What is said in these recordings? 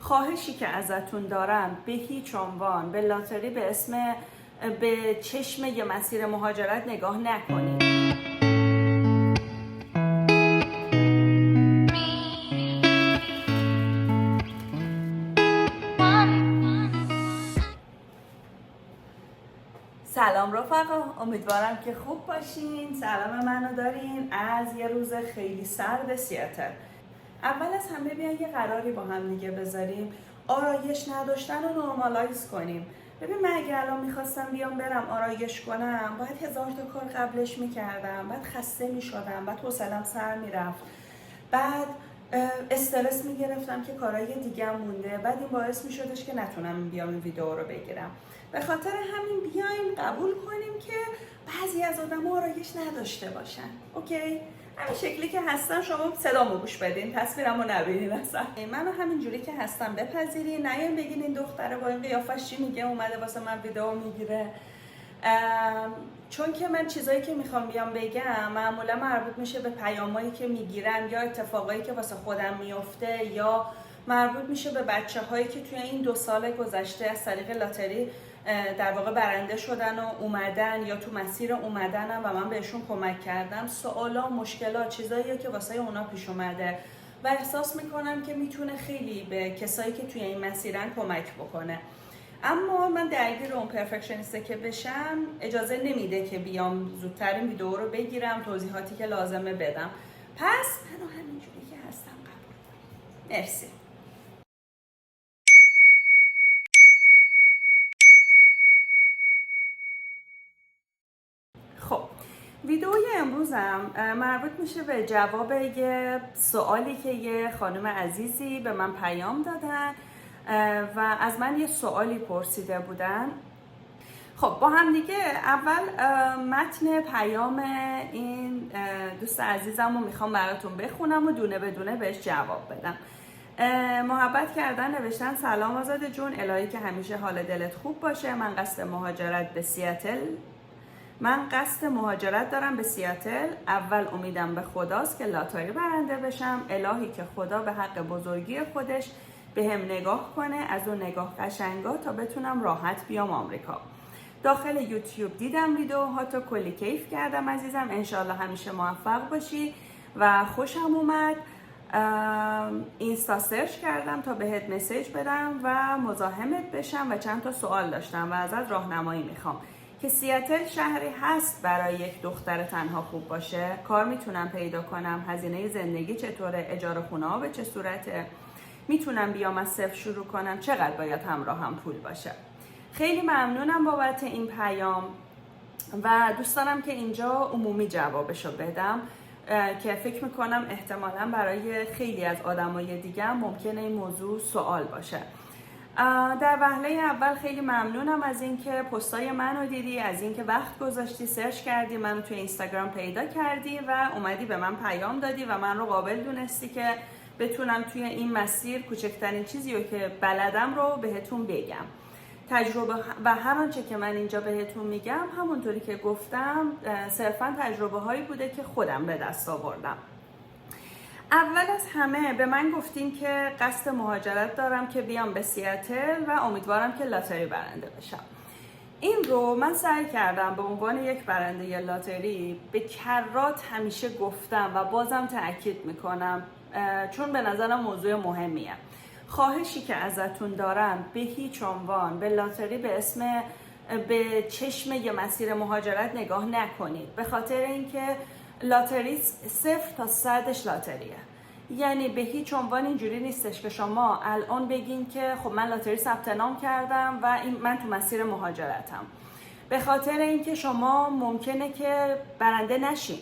خواهشی که ازتون دارم به هیچ عنوان به لاتاری به چشم یه مسیر مهاجرت نگاه نکنید. سلام رفقا، امیدوارم که خوب باشین. سلام منو دارین از یه روز خیلی سرد سیاتل. اول از همه بیاین یه قراری با هم دیگه بذاریم، آرایش نداشتن رو نورمالایز کنیم. ببین من اگه الان میخواستم بیام برم آرایش کنم باید 1000 تا کار قبلش میکردم، بعد خسته میشدم، بعد حوصله‌ام سر میرفت، بعد استرس میگرفتم که کارهای دیگه مونده، بعد این باعث میشدش که نتونم بیام این ویدیو رو بگیرم. به خاطر همین بیایم قبول کنیم که بعضی از آدم‌ها آرایش نداشته باشن. اوکی؟ همین شکلی که هستم شما صدامو گوش بدین، تصویرمو نبینین اصلا. منو همین جوری که هستم بپذیرین، نیاین بگین این دختره با این قیافش چی میگه اومده واسه من ویدیو میگیره. چون که من چیزایی که میخوام بیام بگم معمولا مربوط میشه به پیامایی که میگیرم یا اتفاقایی که واسه خودم میفته، یا مربوط میشه به بچه‌هایی که توی این 2 سال گذشته از طریق لاتری در واقع برنده شدن و اومدن یا تو مسیر اومدنم و من بهشون کمک کردم. سوالا، مشکلات، چیزایی که واسه اونا پیش اومده و احساس میکنم که میتونه خیلی به کسایی که توی این مسیرن کمک بکنه. اما من درگیر اون پرفکشنیسته که بشم اجازه نمیده که بیام زودتر این ویدیو رو بگیرم، توضیحاتی که لازمه بدم. پس منو همینجوری که هستم قبول کنید. مرسی. خب ویدئوی امروزم مربوط میشه به جواب یه سوالی که یه خانم عزیزی به من پیام دادن و از من یه سوالی پرسیده بودن. خب با هم دیگه اول متن پیام این دوست عزیزم رو میخوام براتون بخونم و دونه به دونه بهش جواب بدم. محبت کردن، نوشتن سلام آزاده جون، الهی که همیشه حال دلت خوب باشه. من قصد مهاجرت دارم به سیاتل. اول امیدم به خداست که لاتاری برنده بشم. الهی که خدا به حق بزرگی خودش به هم نگاه کنه، از اون نگاه قشنگا تا بتونم راحت بیام آمریکا. داخل یوتیوب دیدم ویدیوهاتو، کلی کیف کردم عزیزم. انشالله همیشه موفق باشی و خوشم اومد. اینستا سرچ کردم تا بهت مسیج بدم و مزاحمت بشم و چند تا سوال داشتم و ازت راهنمایی میخوام که سیاتل شهری هست برای یک دختر تنها خوب باشه؟ کار میتونم پیدا کنم؟ هزینه زندگی چطوره؟ اجاره خونه ها به چه صورته؟ میتونم بیام از صفر شروع کنم؟ چقدر باید همراهم پول باشه؟ خیلی ممنونم بابت این پیام و دوست دارم که اینجا عمومی جوابشو بدم که فکر میکنم احتمالاً برای خیلی از آدمای دیگه ممکنه این موضوع سوال باشه. در وهله اول خیلی ممنونم از اینکه پستای منو دیدی، از اینکه وقت گذاشتی، سرچ کردی، منو توی اینستاگرام پیدا کردی و اومدی به من پیام دادی و من رو قابل دونستی که بتونم توی این مسیر کوچکترین چیزی رو که بلدم رو بهتون بگم. تجربه و هر آنچه که من اینجا بهتون میگم همونطوری که گفتم صرفا تجربه هایی بوده که خودم به دست آوردم. اول از همه به من گفتین که قصد مهاجرت دارم که بیام به سیاتل و امیدوارم که لاتری برنده بشم. این رو من سعی کردم به عنوان یک برنده لاتری به کرات همیشه گفتم و بازم تأکید میکنم چون به نظرم موضوع مهمیه. خواهشی که ازتون دارم به هیچ عنوان به لاتری به چشم یه مسیر مهاجرت نگاه نکنید، به خاطر اینکه لاتری 0 تا 100ش لاتریه. یعنی به هیچ عنوان اینجوری نیستش که شما الان بگین که خب من لاتری ثبت نام کردم و من تو مسیر مهاجرتم. به خاطر اینکه شما ممکنه که برنده نشین،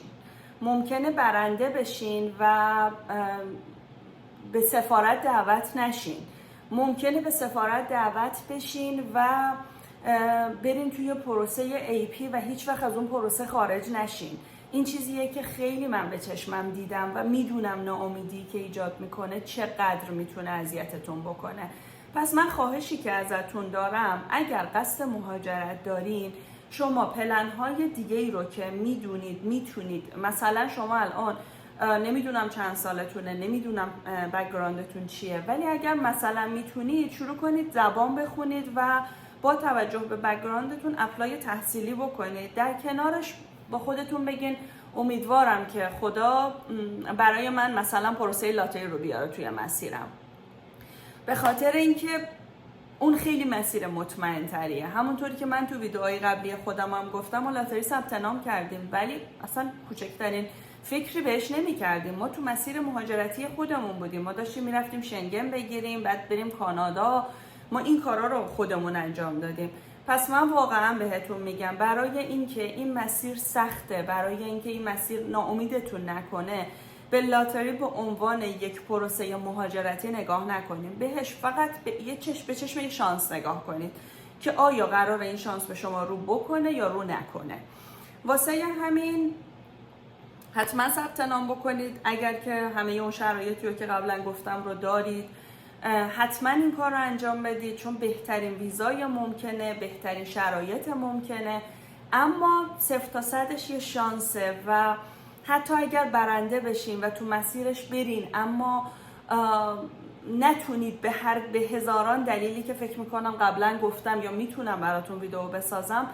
ممکنه برنده بشین و به سفارت دعوت نشین، ممکنه به سفارت دعوت بشین و برین توی پروسه AP و هیچ وقت از اون پروسه خارج نشین. این چیزیه که خیلی من به چشمم دیدم و میدونم ناامیدی که ایجاد میکنه چقدر میتونه اذیتتون بکنه. پس من خواهشی که ازتون دارم اگر قصد مهاجرت دارین شما پلن‌های دیگه‌ای رو که میدونید میتونید، مثلا شما الان نمیدونم چند سالتونه، نمیدونم بک‌گراندتون چیه، ولی اگر مثلا میتونید شروع کنید زبان بخونید و با توجه به بک‌گراندتون اپلای تحصیلی بکنید. در کنارش با خودتون بگین امیدوارم که خدا برای من مثلا پروسه لاتری رو بیاره توی مسیرم، به خاطر اینکه اون خیلی مسیر مطمئن تریه. همونطوری که من تو ویدئوهای قبلی خودم هم گفتم ما لاتری ثبت نام کردیم ولی اصلا کوچکترین فکری بهش نمی کردیم. ما تو مسیر مهاجرتی خودمون بودیم، ما داشتیم میرفتیم شنگن بگیریم، بعد بریم کانادا، ما این کارا رو خودمون انجام دادیم. پس من واقعا بهتون میگم برای اینکه این مسیر سخته، برای اینکه این مسیر ناامیدتون نکنه، به لاتری به عنوان یک پروسه مهاجرتی نگاه نکنیم، بهش فقط به چشم یک شانس نگاه کنید که آیا قراره این شانس به شما رو بکنه یا رو نکنه. واسه همین حتما ثبت نام بکنید. اگر که همه اون شرایطی رو که قبلا گفتم رو دارید، حتما این کار رو انجام بدید، چون بهترین ویزای ممکنه، بهترین شرایط ممکنه، اما 0 تا 100ش یه شانسه و حتی اگر برنده بشین و تو مسیرش برین اما نتونید به هزاران دلیلی که فکر میکنم قبلا گفتم یا میتونم براتون ویدیو بسازم،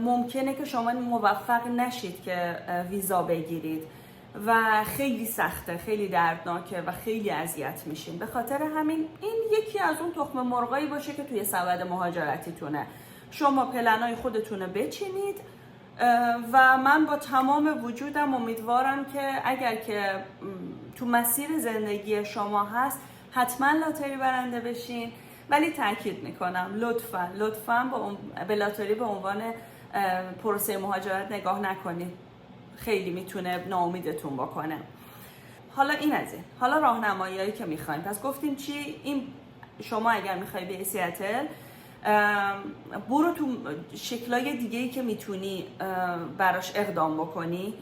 ممکنه که شما موفق نشید که ویزا بگیرید و خیلی سخته، خیلی دردناکه و خیلی اذیت میشین. به خاطر همین این یکی از اون تخم مرغایی باشه که توی سبد مهاجرتیتونه. شما پلنای خودتونه بچینید و من با تمام وجودم امیدوارم که اگر که تو مسیر زندگی شما هست حتما لاتری برنده بشین. ولی تاکید میکنم لطفاً به لاتری به عنوان پروسه مهاجرت نگاه نکنید، خیلی میتونه ناامیدتون بکنه. حالا این از این، حالا راهنماییایی که میخوایم. پس گفتیم چی؟ این شما اگر میخوای به سیاتل برو تو شکلای دیگه‌ای که میتونی براش اقدام بکنی،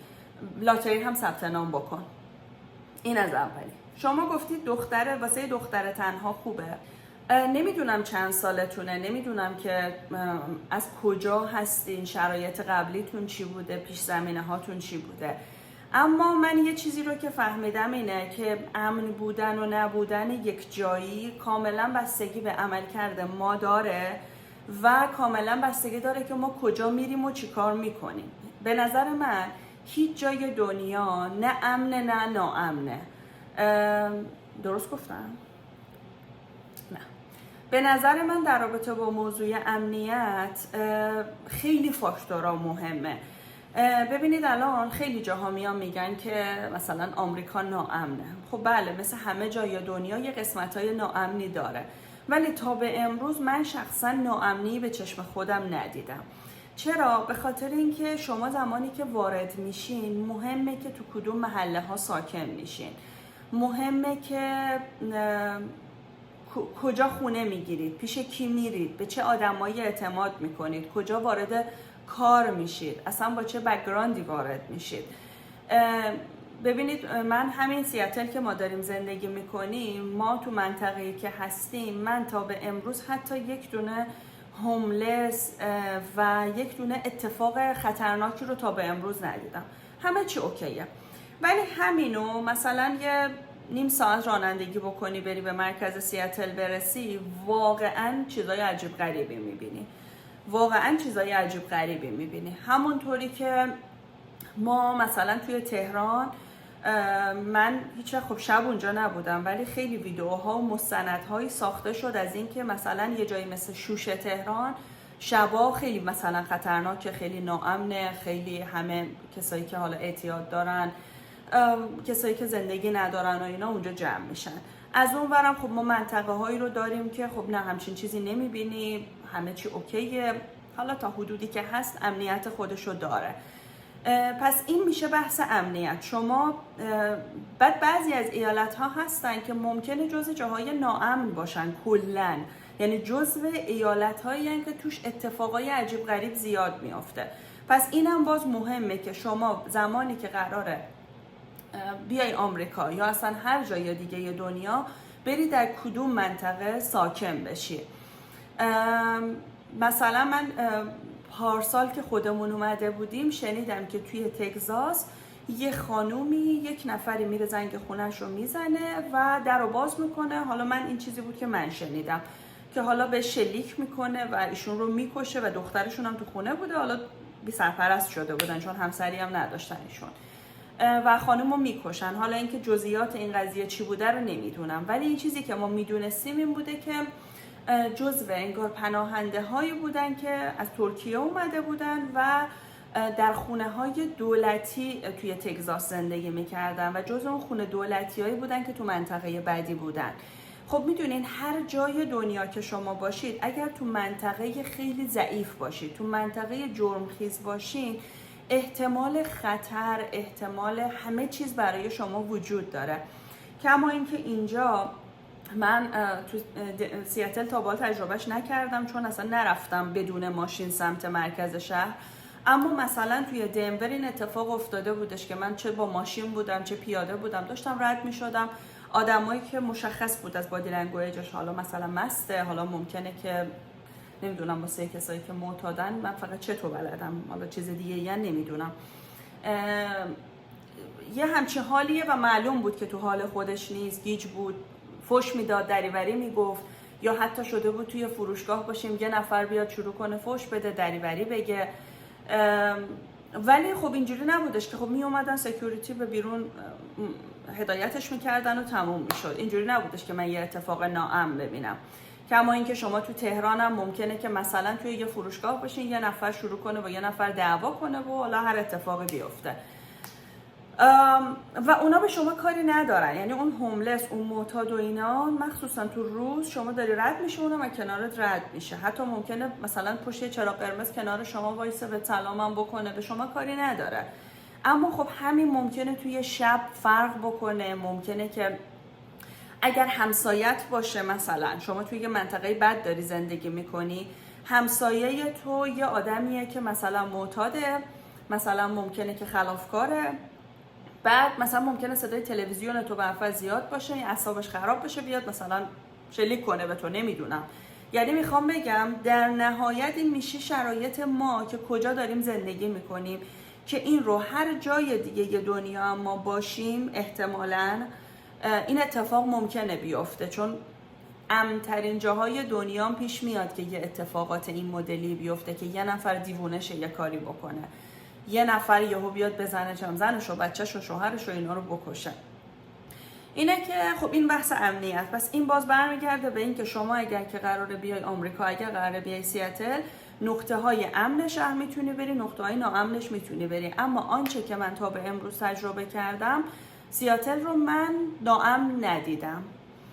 لاتری هم ثبت نام بکن. این از اولی. شما گفتید واسه دختر تنها خوبه. نمیدونم چند سالتونه، نمیدونم که از کجا هستین، شرایط قبلیتون چی بوده، پیش زمینه هاتون چی بوده، اما من یه چیزی رو که فهمیدم اینه که امن بودن و نبودن یک جایی کاملا بستگی به عملکرد ما داره و کاملا بستگی داره که ما کجا میریم و چی کار میکنیم. به نظر من هیچ جای دنیا نه امنه نه ناامنه. درست گفتم؟ نه. به نظر من در رابطه با موضوع امنیت خیلی فاکتورها مهمه. ببینید الان خیلی جاها میگن که مثلا آمریکا ناامنه. خب بله، مثل همه جای دنیا یه قسمت‌های ناامنی داره، ولی تا به امروز من شخصا ناامنی به چشم خودم ندیدم. چرا؟ به خاطر اینکه شما زمانی که وارد میشین مهمه که تو کدوم محله ها ساکن میشین، مهمه که کجا خونه میگیرید، پیش کی میرید، به چه آدمایی اعتماد میکنید، کجا وارد کار میشید، اصلا با چه بک‌گراندی وارد میشید. ببینید من همین سیاتل که ما داریم زندگی میکنیم، ما تو منطقه‌ای که هستیم، من تا به امروز حتی یک دونه هوملس و یک دونه اتفاق خطرناکی رو تا به امروز ندیدم. همه چی اوکیه. ولی همینو مثلا یه نیم ساعت رانندگی بکنی بری به مرکز سیاتل برسی، واقعا چیزای عجیب غریبی میبینی. همونطوری که ما مثلا توی تهران، من هیچ خب شب اونجا نبودم ولی خیلی ویدیوها و مستندهایی ساخته شد از این که مثلا یه جایی مثل شوش تهران شبا خیلی مثلا خطرناکه، خیلی ناامنه، خیلی همه کسایی که حالا اعتیاد دارن، کسایی که زندگی ندارن و اینا اونجا جمع میشن. از اون ورم خب ما منطقه هایی رو داریم که خب نه همچین چیزی نمیبینی، همه چی اوکیه، حالا تا حدودی که هست امنیت خودشو داره. پس این میشه بحث امنیت. شما بعد بعضی از ایالت ها هستن که ممکنه جزء جاهای ناامن باشن کلن، یعنی جزء ایالت هایی که توش اتفاقای عجیب غریب زیاد میافته. پس اینم باز مهمه که شما زمانی که قراره بیای آمریکا یا اصلا هر جای دیگه دنیا بری در کدوم منطقه ساکن بشی. مثلا من پارسال که خودمون اومده بودیم شنیدم که توی تگزاس یه خانومی، یک نفری میره زنگ خونش رو میزنه و در رو باز میکنه. حالا من این چیزی بود که من شنیدم که حالا به شلیک میکنه و ایشون رو میکشه و دخترشون هم تو خونه بوده. حالا بی سرپرست شده بودن چون همسری هم نداشتن ایشون، و خانم رو میکشن. حالا اینکه جزئیات این قضیه چی بوده رو نمیدونم، ولی این چیزی که ما میدونستیم این بوده که جزو انگار پناهنده هایی بودن که از ترکیه اومده بودن و در خونه های دولتی توی تگزاس زندگی میکردن و جزو اون خونه دولتی هایی بودن که تو منطقه بعدی بودن. خب میدونین هر جای دنیا که شما باشید، اگر تو منطقه خیلی ضعیف باشید، تو منطقه جرمخیز باشین، احتمال خطر، احتمال همه چیز برای شما وجود داره. کما اینکه اینجا من تو سیاتل تا بال تجربهش نکردم چون اصلا نرفتم بدون ماشین سمت مرکز شهر، اما مثلا توی دنور این اتفاق افتاده بودش که من چه با ماشین بودم چه پیاده بودم داشتم رد می شدم، آدمایی که مشخص بود از بادی لنگویجش حالا مثلا مسته، حالا ممکنه که نمیدونم واسه کسایی که معتادن، من فقط چطور بلدم، حالا چیز دیگه یعنی نمیدونم، یه همچین حالیه و معلوم بود که تو حال خودش نیست، گیج بود، فوش میداد، دریوری میگفت، یا حتی شده بود توی فروشگاه باشیم یه نفر بیاد شروع کنه فوش بده، دریوری بگه. ولی خب اینجوری نبودش که خب می اومدن سکیوریتی به بیرون هدایتش میکردن و تموم میشد. اینجوری نبودش که من یه اتفاق ناامن ببینم. کما اینکه شما تو تهران هم ممکنه که مثلا توی یه فروشگاه باشین یه نفر شروع کنه با یه نفر دعوا کنه و حالا هر اتفاقی بیفته و اونا به شما کاری ندارن. یعنی اون هوملس، اون معتاد و اینا، مخصوصا تو روز شما داری رد میشه اونم و کنارت رد میشه، حتی ممکنه مثلا پشت چراغ قرمز کنار شما وایسه به سلامم بکنه، به شما کاری نداره. اما خب همین ممکنه توی شب فرق بکنه. ممکنه که اگر همسایت باشه، مثلا شما توی یه منطقه بد داری زندگی میکنی، همسایه تو یه آدمیه که مثلا معتاده، مثلا ممکنه که خلافکاره، بعد مثلا ممکنه صدای تلویزیون تو برفا زیاد باشه، اعصابش خراب بشه، بیاد مثلا شلیک کنه به تو، نمیدونم. یعنی میخوام بگم در نهایت این میشه شرایط ما که کجا داریم زندگی میکنیم، که این رو هر جای دیگه دنیا ما باشیم احتمالاً این اتفاق ممکنه بیفته، چون امن‌ترین جاهای دنیا پیش میاد که یه اتفاقات این مدلی بیفته که یه نفر دیوونه شه یه کاری بکنه، یه نفر یهو بیاد بزنه زنش و بچه‌ش و شوهرش و اینا رو بکشه. اینه که خب این بحث امنیت. پس این باز برمیگرده به این که شما اگر که قراره بیای آمریکا، اگر قراره بیای سیاتل، نقطه های امن شهر میتونی بری، نقطه های ناامنش میتونی بری. اما آنچه که من تا به امروز تجربه کردم، سیاتل رو من ناامن ندیدم.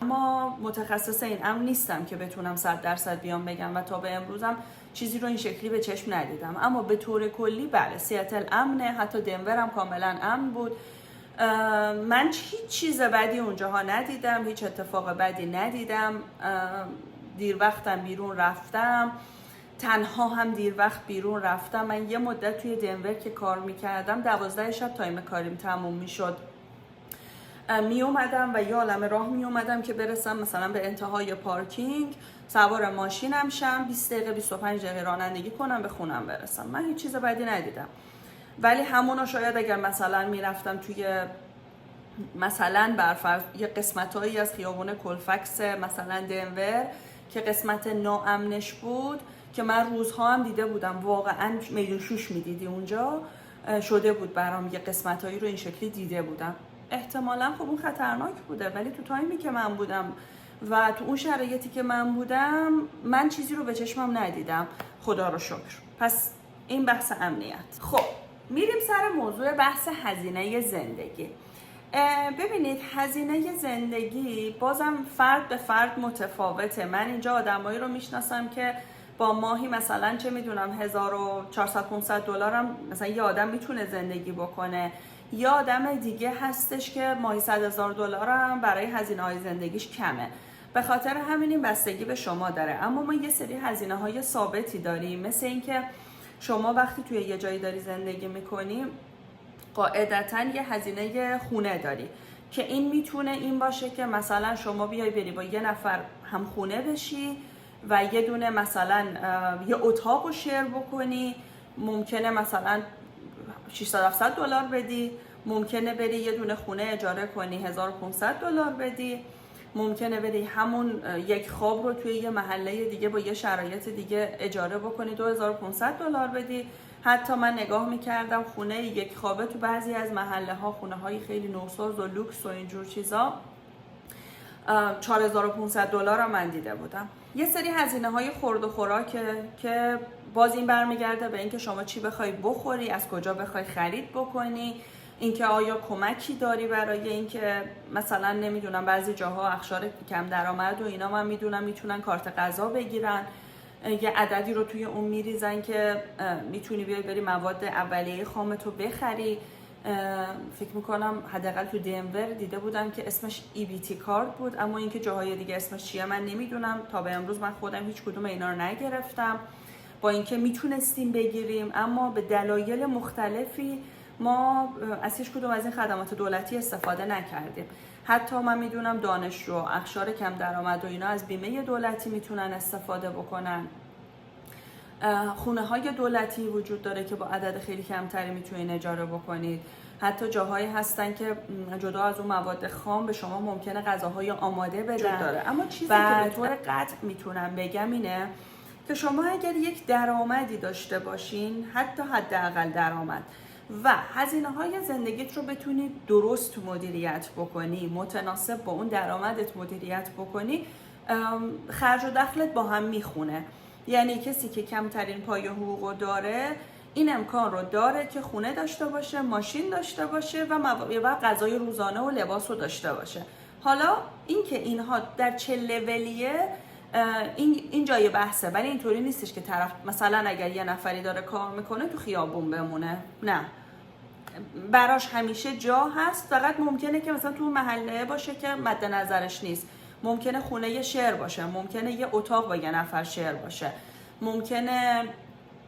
اما متخصص این امن نیستم که بتونم 100% بیام بگم و تا به امروزم چیزی رو این شکلی به چشم ندیدم. اما به طور کلی بله، سیاتل امنه، حتی دنور هم کاملا امن بود. من هیچ چیز بدی اونجاها ندیدم، هیچ اتفاق بدی ندیدم. دیر وقتم بیرون رفتم، تنها هم دیر وقت بیرون رفتم. من یه مدت توی دنور که کار میکردم 12 شب تایم کاریم تموم میشد، می اومدم و یه عالمه راه می اومدم که برسم مثلا به انتهای پارکینگ، سوار ماشینم شم، 20 دقیقه 25 دقیقه رانندگی کنم به خونم برسم. من هیچ چیز بدی ندیدم. ولی همونو شاید اگر مثلا میرفتم توی مثلا برفرض یه قسمتایی از خیابون کلفکس مثلا دنور که قسمت ناامنش بود، که من روزها هم دیده بودم واقعا میدون شوش میدیدی اونجا، شده بود برام یه قسمتایی رو این شکلی دیده بودم، احتمالا خب اون خطرناک بوده. ولی تو تایمی که من بودم و تو اون شرایطی که من بودم، من چیزی رو به چشمم ندیدم، خدا رو شکر. پس این بحث امنیت. خب میریم سر موضوع بحث هزینه زندگی. ببینید هزینه زندگی بازم فرد به فرد متفاوته. من اینجا آدمایی رو میشناسم که با ماهی مثلا چه میدونم 1400-500 دلار هم مثلا یه آدم میتونه زندگی بکنه، یا آدم دیگه هستش که ماهی 100,000 دلار هم برای هزینه‌های زندگیش کمه. به خاطر همین این بستگی به شما داره. اما ما یه سری هزینه‌های ثابتی داریم، مثل اینکه شما وقتی توی یه جایی داری زندگی میکنی قاعدتاً یه هزینه خونه داری که این میتونه این باشه که مثلا شما بیای بری با یه نفر هم خونه بشی و یه دونه مثلا یه اتاق رو شیر بکنی، ممکنه مثلا 600-700 دلار بدی. ممکنه بری یه دونه خونه اجاره کنی $1500 بدی، ممکنه بری همون یک خواب رو توی یه محله دیگه با یه شرایط دیگه اجاره بکنی $2500 بدی. حتی من نگاه میکردم خونه یک خوابه تو بعضی از محله ها، خونه های خیلی نوساز و لوکس و اینجور چیزا، $4500 هم من دیده بودم. یه سری هزینه های خورد و خوراکه که باز این برمیگرده به اینکه شما چی بخوای بخوری، از کجا بخوای خرید بکنی، اینکه آیا کمکی داری برای اینکه مثلا نمیدونم بعضی جاها اقشار کم درآمد و اینا من میدونم میتونن کارت غذا بگیرن، یه عددی رو توی اون میریزن که میتونی بیای بری مواد اولیه خامتو بخری. فکر میکنم حداقل تو دنور دیده بودم که اسمش EBT کارت بود، اما اینکه جاهای دیگه اسمش چیه من نمیدونم. تا به امروز من خودم هیچ کدوم اینا رو نگرفتم، با اینکه میتونستیم بگیریم اما به دلایل مختلفی ما از هیچ کدوم از این خدمات دولتی استفاده نکردیم. حتی من میدونم دانشجو، اقشار کم درآمد و اینا از بیمه دولتی میتونن استفاده بکنن. خونه های دولتی وجود داره که با عدد خیلی کمتری میتونین اجاره بکنید. حتی جاهایی هستن که جدا از اون مواد خام به شما ممکنه غذاهای آماده بدن داره. اما چیزی که به طور قطع میتونم بگم اینه که شما اگر یک درآمدی داشته باشین، حتی حداقل درآمد و هزینه‌های زندگیت رو بتونی درست مدیریت بکنی، متناسب با اون درآمدت مدیریت بکنی، خرج و دخلت با هم میخونه. یعنی کسی که کمترین پایه حقوق داره این امکان رو داره که خونه داشته باشه، ماشین داشته باشه و غذای روزانه و لباس رو داشته باشه. حالا اینکه اینها در چه لولیه این جای بحثه، ولی اینطوری نیستش که طرف مثلا اگر یه نفری داره کار میکنه تو خیابون بمونه، نه، براش همیشه جا هست. فقط ممکنه که مثلا تو محله باشه که مد نظرش نیست، ممکنه خونه یه شعر باشه، ممکنه یه اتاق با یه نفر شعر باشه، ممکنه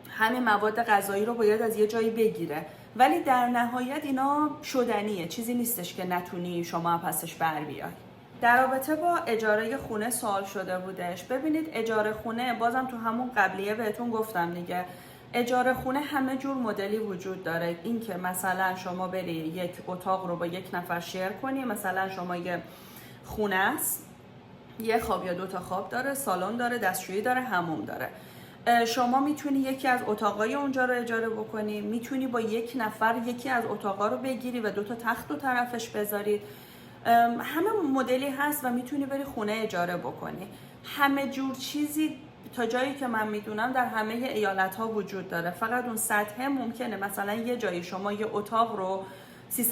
همین مواد غذایی رو باید از یه جایی بگیره، ولی در نهایت اینا شدنیه، چیزی نیستش که نتونی شما پسش بر بیای. در رابطه با اجاره خونه سوال شده بودش. ببینید اجاره خونه بازم تو همون قبلیه بهتون گفتم دیگه، اجاره خونه همه جور مدلی وجود داره. این که مثلا شما بری یک اتاق رو با یک نفر شیر کنی، مثلا شما یه خونه است، یه خواب یا 2 تا خواب داره، سالن داره، دستشویی داره، حموم داره. شما میتونی یکی از اتاقای اونجا رو اجاره بکنی، میتونی با یک نفر یکی از اتاقا رو بگیری و 2 تا تخت رو طرفش بذارید. همه مدلی هست و میتونی بری خونه اجاره بکنی. همه جور چیزی تا جایی که من میدونم در همه ایالت ها وجود داره. فقط اون سطح ممکنه مثلا یه جایی شما یه اتاق رو $300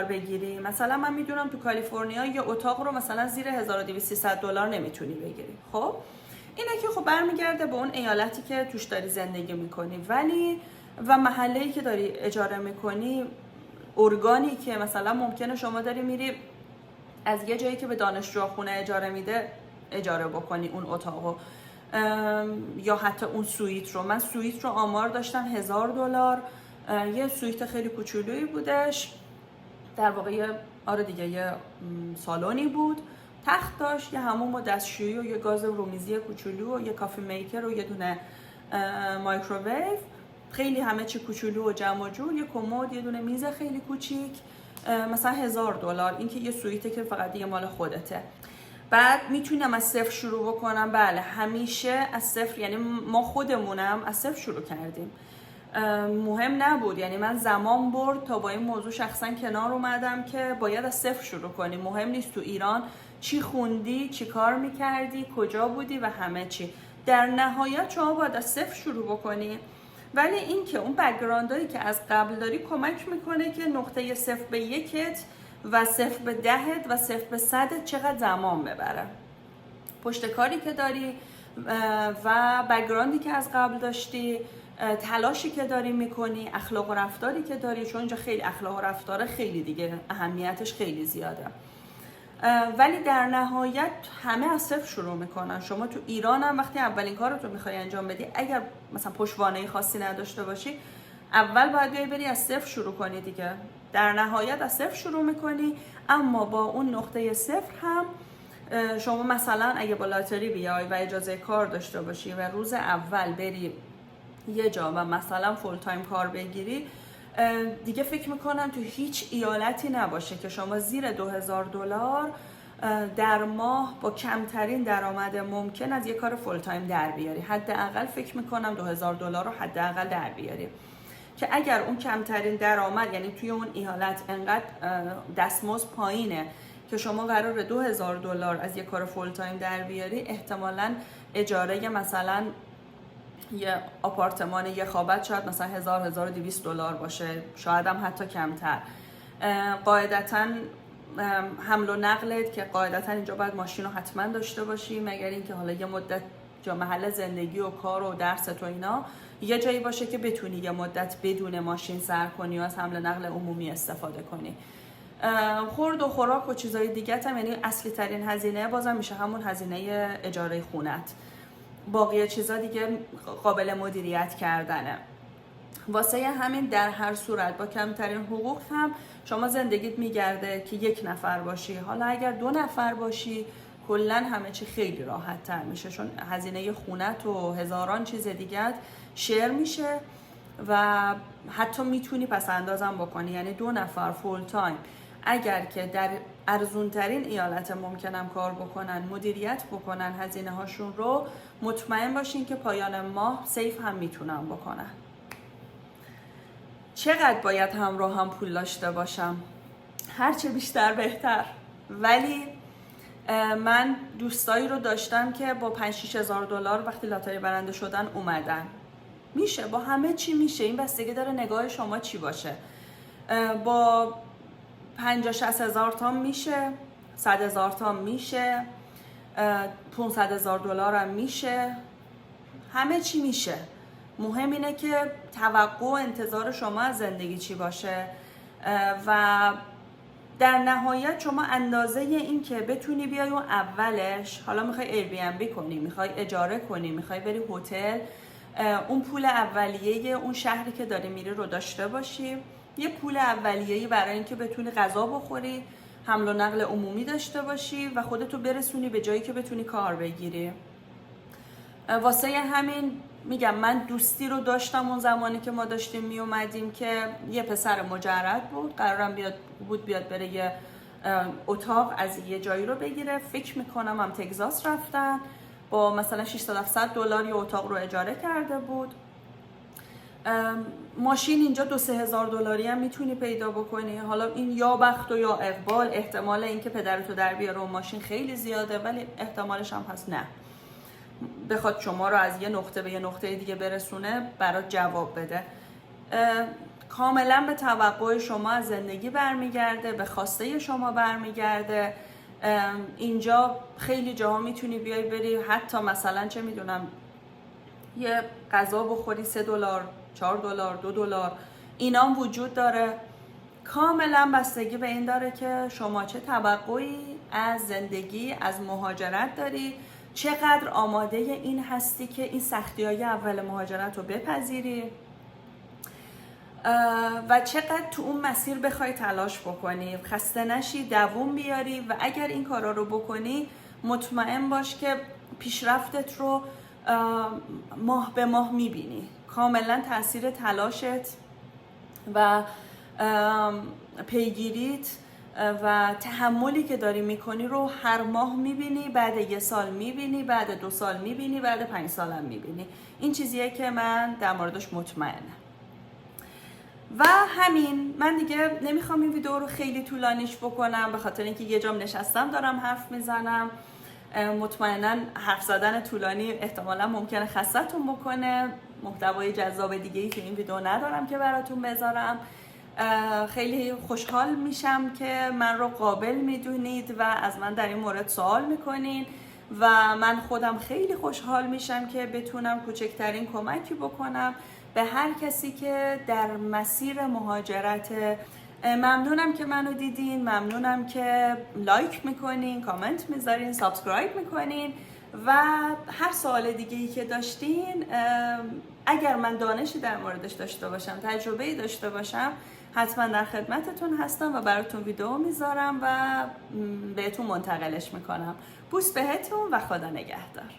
بگیری، مثلا من میدونم تو کالیفرنیا یه اتاق رو مثلا زیر $1200 نمیتونی بگیری. خب اینه که خب برمیگرده به اون ایالتی که توش داری زندگی میکنی، ولی و محله‌ای که داری اجاره میکنی، ارگانی که مثلا ممکنه شما داری میری از یه جایی که به دانشجو خونه اجاره میده اجاره بکنی اون اتاقو، یا حتی اون سویت رو. من سویت رو آمار داشتم $1000، یه سویت خیلی کوچولویی بودش، در واقع آره دیگه یه سالونی بود، تخت داشت، یه حموم و دستشویی و یه گاز رومیزی کوچولو و یه کافی میکر و یه دونه مایکروویو، خیلی همه چی کوچولو و جمع و جور، یه کمد، یه دونه میز خیلی کوچیک، مثلا $1000. این که یه سویته که فقط دیگه مال خودته. بعد میتونم از صفر شروع بکنم. بله همیشه از صفر، یعنی ما خودمونم از صفر شروع کردیم، مهم نبود. یعنی من زمان برد تا با این موضوع شخصا کنار اومدم که باید از صفر شروع کنی. مهم نیست تو ایران چی خوندی، چی کار میکردی، کجا بودی و همه چی، در نهایت شما باید از صفر شروع بکنی. ولی این که اون بک‌گراندایی که از قبل داری کمک میکنه که نقطه 0 به 1 و 0 به 10 و 0 به 100 چقدر زمان ببره. پشت کاری که داری و بک‌گراندی که از قبل داشتی، تلاشی که داری میکنی، اخلاق و رفتاری که داری، چون اینجا خیلی اخلاق و رفتار خیلی دیگه اهمیتش خیلی زیاده. ولی در نهایت همه از صفر شروع میکنن. شما تو ایران هم وقتی اولین کارتو میخوای انجام بدی، اگر مثلا پشتوانه خاصی نداشته باشی، اول باید بری از صفر شروع کنی دیگه. در نهایت از صفر شروع میکنی، اما با اون نقطه صفر هم شما مثلا اگه با لاتری بیای و اجازه کار داشته باشی و روز اول بری یه جا و مثلا فول تایم کار بگیری، دیگه فکر میکنم تو هیچ ایالتی نباشه که شما زیر $2000 در ماه با کمترین درآمد ممکن از یه کار فول تایم در بیاری. حداقل فکر میکنم $2000 رو حداقل در بیاری، که اگر اون کمترین درآمد، یعنی توی اون ایالت انقدر دستمزد پایینه که شما قراره $2000 از یه کار فول تایم در بیاری، احتمالاً اجاره مثلا یه آپارتمان یه خوابت شاید مثلا $1200 باشه، شاید هم حتی کمتر. قاعدتاً حمل و نقلت که قاعدتاً اینجا باید ماشین رو حتما داشته باشی، مگر اینکه حالا یه مدت جا محل زندگی و کار و درست و اینا یه جایی باشه که بتونی یه مدت بدون ماشین سر کنی و از حمل و نقل عمومی استفاده کنی. خورد و خوراک و چیزای دیگه هم، یعنی اصلی ترین هزینه بازم میشه همون هزینه اجاره خونت. باقی چیزا دیگه قابل مدیریت کردنه. واسه همین در هر صورت با کمترین حقوق هم شما زندگیت میگرده که یک نفر باشی. حالا اگر 2 نفر باشی کلا همه چی خیلی راحت تر میشه، چون هزینه خونت و هزاران چیز دیگه شیر میشه و حتی میتونی پس اندازم بکنی. یعنی 2 نفر فول تایم اگر که در ارزون ترین ایالت ممکنم کار بکنن، مدیریت بکنن هزینه هاشون رو، مطمئن باشین که پایان ماه سیف هم میتونن بکنن. چقدر باید همراه هم پول داشته باشم؟ هرچه بیشتر بهتر، ولی من دوستایی رو داشتم که با $5-6 هزار وقتی لاتاری برنده شدن اومدن. میشه، با همه چی میشه، این بستگی داره نگاه شما چی باشه. با 50-60 هزار تومان میشه، 100 هزار تومان میشه، 500 هزار دلار هم میشه، همه چی میشه. مهم اینه که توقع و انتظار شما از زندگی چی باشه و در نهایت شما اندازه این که بتونی بیای اون اولش، حالا میخوای ایر بی ام بی کنی، میخوای اجاره کنی، میخوای بری هتل، اون پول اولیه اون شهری که داری میری رو داشته باشی. یه پول اولیه‌ای برای اینکه بتونی غذا بخوری، حمل و نقل عمومی داشته باشی و خودتو برسونی به جایی که بتونی کار بگیری. واسه همین میگم من دوستی رو داشتم اون زمانی که ما داشتیم می اومدیم که یه پسر مجرد بود، قرارم بیاد بره یه اتاق از یه جایی رو بگیره. فکر میکنم هم تگزاس رفتن، با مثلا $600-700 یه اتاق رو اجاره کرده بود. ماشین اینجا $2-3 هزار هم میتونی پیدا بکنی. حالا این یا بخت و یا اقبال، احتمال اینکه پدرتو در بیاره و ماشین خیلی زیاده، ولی احتمالش هم هست نه بخواد شما رو از یه نقطه به یه نقطه دیگه برسونه برات جواب بده. کاملا به توقع شما از زندگی برمیگرده، به خواسته شما برمیگرده. اینجا خیلی جاها میتونی بیای بری حتی مثلا چه میدونم یه غذا بخوری $3، $4، $2، اینا هم وجود داره. کاملا بستگی به این داره که شما چه توقعی از زندگی، از مهاجرت داری، چقدر آماده این هستی که این سختی‌های اول مهاجرت رو بپذیری و چقدر تو اون مسیر بخوای تلاش بکنی، خسته نشی، دووم بیاری و اگر این کارا رو بکنی مطمئن باش که پیشرفتت رو ماه به ماه میبینی. کاملا تاثیر تلاشت و پیگیریت و تحملی که داری میکنی رو هر ماه میبینی، بعد 1 سال میبینی، بعد 2 سال میبینی، بعد 5 سال هم میبینی. این چیزیه که من در موردش مطمئنم. و همین، من دیگه نمیخوام این ویدیو رو خیلی طولانیش بکنم، به خاطر اینکه یه جام نشستم دارم حرف میزنم. مطمئنا حرف زدن طولانی احتمالا ممکنه خستتون بکنه. محتوای جذاب دیگه‌ای که این ویدیو ندارم که براتون بذارم. خیلی خوشحال میشم که من رو قابل میدونید و از من در این مورد سوال میکنین و من خودم خیلی خوشحال میشم که بتونم کوچکترین کمکی بکنم به هر کسی که در مسیر مهاجرت. ممنونم که منو دیدین، ممنونم که لایک میکنین، کامنت میذارین، سابسکرایب میکنین و هر سوال دیگه ای که داشتین، اگر من دانشی در موردش داشته باشم، تجربه‌ای داشته باشم، حتما در خدمتتون هستم و براتون ویدیو میذارم و بهتون منتقلش میکنم. بوس بهتون و خدا نگهدار.